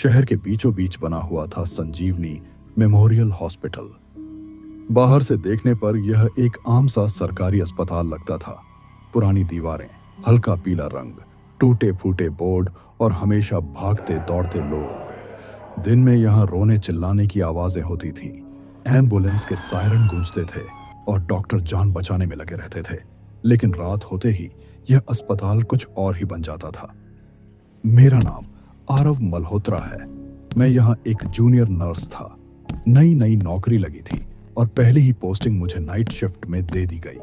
शहर के बीचों बीच बना हुआ था संजीवनी मेमोरियल हॉस्पिटल। बाहर से देखने पर यह एक आम सा सरकारी अस्पताल लगता था। पुरानी दीवारें, हल्का पीला रंग, टूटे फूटे बोर्ड और हमेशा भागते दौड़ते लोग। दिन में यहाँ रोने चिल्लाने की आवाजें होती थीं, एम्बुलेंस के सायरन गूंजते थे और डॉक्टर जान बचाने में लगे रहते थे। लेकिन रात होते ही यह अस्पताल कुछ और ही बन जाता था। मेरा नाम आरव मल्होत्रा है। मैं यहाँ एक जूनियर नर्स था। नई नई नौकरी लगी थी और पहली ही पोस्टिंग मुझे नाइट शिफ्ट में दे दी गई।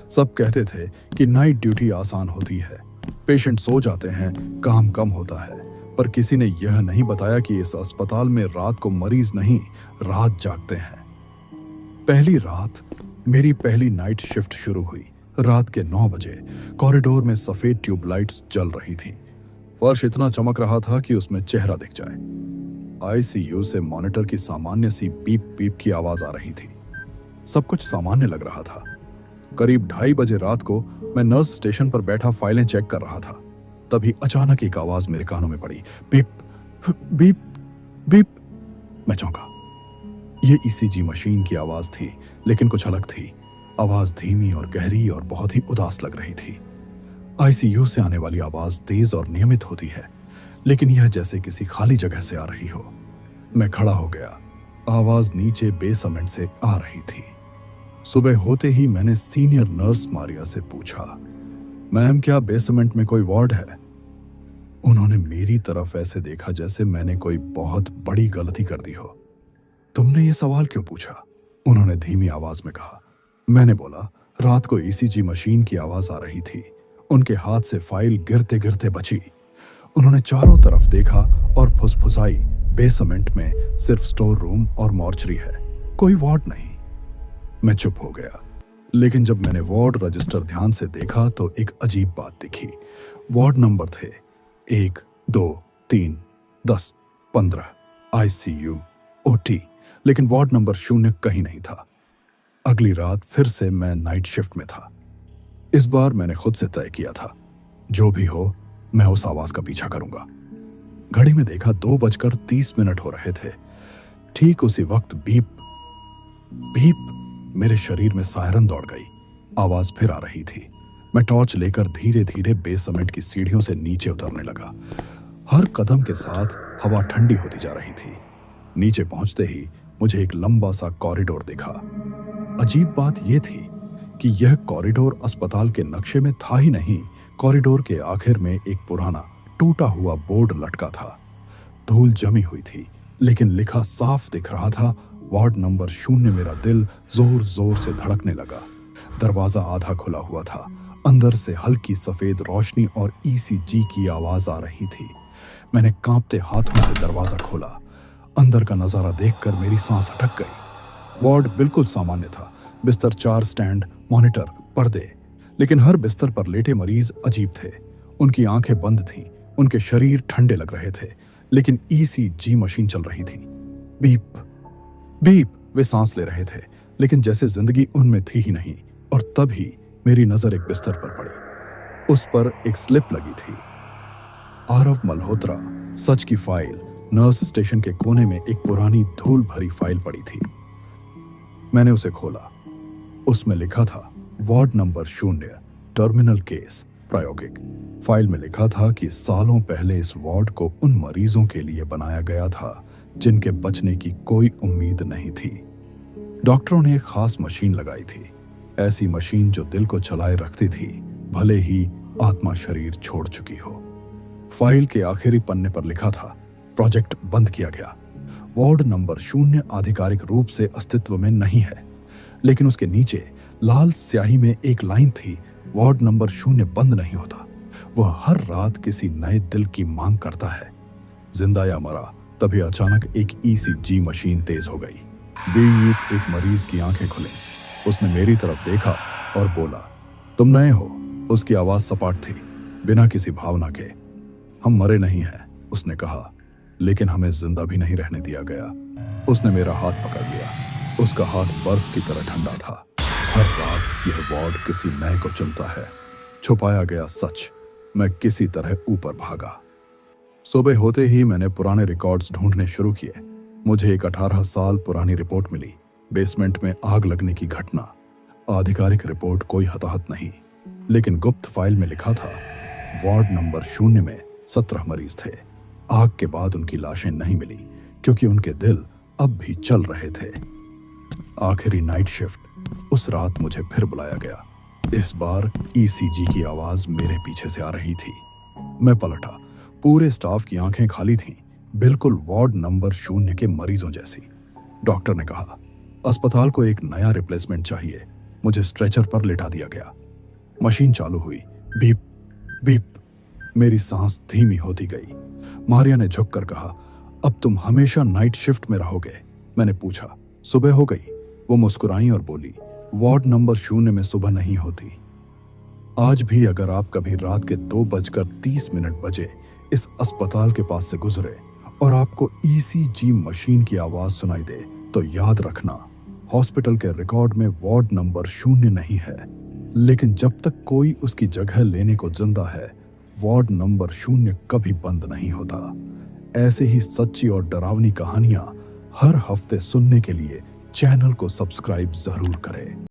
सब कहते थे कि नाइट ड्यूटी आसान होती है, पेशेंट सो जाते हैं, काम कम होता है, पर किसी ने यह नहीं बताया कि इस अस्पताल में रात को मरीज नहीं, रात जागते हैं। पहली रात मेरी पहली नाइट शिफ्ट शुरू हुई। रात के 9 बजे कॉरिडोर में सफेद ट्यूबलाइट्स जल रही थी। फर्श इतना चमक रहा था कि उसमें चेहरा दिख जाए। आईसीयू से मॉनिटर की सामान्य सी बीप बीप की आवाज आ रही थी। सब कुछ सामान्य लग रहा था। करीब 2:30 बजे रात को मैं नर्स स्टेशन पर बैठा फाइलें चेक कर रहा था। तभी अचानक एक आवाज मेरे कानों में पड़ी, बीप बीप बीप। मैं चौंका। यह ईसीजी मशीन की आवाज थी, लेकिन कुछ अलग थी। आवाज धीमी और गहरी और बहुत ही उदास लग रही थी। आईसीयू से आने वाली आवाज तेज और नियमित होती है, लेकिन यह जैसे किसी खाली जगह से आ रही हो। मैं खड़ा हो गया। आवाज नीचे बेसमेंट से आ रही थी। सुबह होते ही मैंने सीनियर नर्स मारिया से पूछा, मैम क्या बेसमेंट में कोई वार्ड है? उन्होंने मेरी तरफ ऐसे देखा जैसे मैंने कोई बहुत बड़ी गलती कर दी हो। तुमने ये सवाल क्यों पूछा? उन्होंने धीमी आवाज में कहा। मैंने बोला, रात को ईसीजी मशीन की आवाज आ रही थी। उनके हाथ से फाइल गिरते गिरते बची। उन्होंने चारों तरफ देखा और फुसफुसाई, बेसमेंट में सिर्फ स्टोर रूम और मॉर्चरी है, कोई वार्ड नहीं। मैं चुप हो गया। लेकिन जब मैंने वार्ड रजिस्टर ध्यान से देखा तो एक अजीब बात दिखी। वार्ड नंबर थे 1, 2, 3, 10, 15, आईसीयू, ओटी, लेकिन वार्ड नंबर 0 कहीं नहीं था। अगली रात फिर से मैं नाइट शिफ्ट में था। इस बार मैंने खुद से तय किया था, जो भी हो मैं उस आवाज का पीछा करूंगा। घड़ी में देखा 2:30 हो रहे थे। ठीक उसी वक्त बीप बीप, मेरे शरीर में सायरन दौड़ गई। आवाज फिर आ रही थी। मैं टॉर्च लेकर धीरे धीरे बेसमेंट की सीढ़ियों से नीचे उतरने लगा। हर कदम के साथ हवा ठंडी होती जा रही थी। नीचे पहुंचते ही मुझे एक लंबा सा कॉरिडोर दिखा। अजीब बात यह थी कि यह कॉरिडोर अस्पताल के नक्शे में था ही नहीं। कॉरिडोर के आखिर में एक पुराना टूटा हुआ बोर्ड लटका था। धूल जमी हुई थी, लेकिन लिखा साफ दिख रहा था, वार्ड नंबर 0। मेरा दिल जोर जोर से धड़कने लगा। दरवाजा आधा खुला हुआ था। अंदर से हल्की सफेद रोशनी और ईसीजी की आवाज आ रही थी। मैंने कांपते हाथों से दरवाजा खोला। अंदर का नजारा देखकर मेरी सांस अटक गई। वार्ड बिल्कुल सामान्य था। बिस्तर, 4 स्टैंड, मॉनिटर, पर्दे, लेकिन हर बिस्तर पर लेटे मरीज अजीब थे। उनकी आंखें बंद थीं, उनके शरीर ठंडे लग रहे थे, लेकिन ईसीजी मशीन चल रही थी। बीप बीप, वे सांस ले रहे थे, लेकिन जैसे जिंदगी उनमें थी ही नहीं। और तभी मेरी नजर एक बिस्तर पर पड़ी। उस पर एक स्लिप लगी थी, आरव मल्होत्रा, सच की फाइल। नर्स स्टेशन के कोने में एक पुरानी धूल भरी फाइल पड़ी थी। मैंने उसे खोला। उसमें लिखा था वार्ड नंबर 0, टर्मिनल केस, प्रायोगिक। फाइल में लिखा था कि सालों पहले इस वार्ड को उन मरीजों के लिए बनाया गया था जिनके बचने की कोई उम्मीद नहीं थी। डॉक्टरों ने एक खास मशीन लगाई थी, ऐसी मशीन जो दिल को चलाए रखती थी, भले ही आत्मा शरीर छोड़ चुकी हो। फाइल के आखिरी पन्ने पर लिखा था, प्रोजेक्ट बंद किया गया। वार्ड नंबर 0 आधिकारिक रूप से अस्तित्व में नहीं है, लेकिन उसके नीचे लाल स्याही में एक लाइन थी, वार्ड नंबर 0 बंद नहीं होता। वह हर रात किसी नए दिल की मांग करता है, जिंदा या मरा। तभी अचानक एक ईसीजी मशीन तेज हो गई। बीप, एक मरीज की आंखें खुली। उसने मेरी तरफ देखा और बोला, तुम नए हो? उसकी आवाज सपाट थी, बिना किसी भावना के। हम मरे नहीं हैं, उसने कहा, लेकिन हमें जिंदा भी नहीं रहने दिया गया। उसने मेरा हाथ पकड़ लिया। उसका हाथ बर्फ की तरह ठंडा था। हर रात यह वार्ड किसी नए को चुनता है। छुपाया गया सच। मैं किसी तरह ऊपर भागा। सुबह होते ही मैंने पुराने रिकॉर्ड्स ढूंढने शुरू किए। मुझे एक 18 साल पुरानी रिपोर्ट मिली। बेसमेंट में आग लगने की घटना। आधिकारिक रिपोर्ट कोई हताहत नहीं, लेकिन गुप्त फाइल में लिखा था वार्ड नंबर 0 में 17 मरीज थे। आग के बाद उनकी लाशें नहीं मिली क्योंकि उनके दिल अब भी चल रहे थे। आखिरी नाइट शिफ्ट उस रात मुझे फिर बुलाया गया। इस बार ईसीजी की आवाज मेरे पीछे से आ रही थी। मैं पलटा। पूरे स्टाफ की आंखें खाली थीं, बिल्कुल वार्ड नंबर 0 के मरीजों जैसी। डॉक्टर ने कहा, अस्पताल को एक नया रिप्लेसमेंट चाहिए। मुझे स्ट्रेचर पर लिटा दिया गया। मशीन चालू हुई। Beep beep. मेरी सांस धीमी होती गई। मारिया ने झुककर कहा, अब तुम हमेशा नाइट शिफ्ट में रहोगे। मैंने पूछा, सुबह हो गई? वो मुस्कुराई और बोली, वार्ड नंबर 0 में सुबह नहीं होती। आज भी अगर आप कभी रात के 2:30 बजे इस अस्पताल के पास से गुजरे और आपको ईसीजी मशीन की आवाज सुनाई दे, तो याद रखना, हॉस्पिटल के रिकॉर्ड में वार्ड नंबर 0 नहीं है, लेकिन जब तक कोई उसकी जगह लेने को जिंदा है, वार्ड नंबर 0 कभी बंद नहीं होता। ऐसे ही सच्ची और डरावनी कहानियां हर हफ्ते सुनने के लिए चैनल को सब्सक्राइब जरूर करें।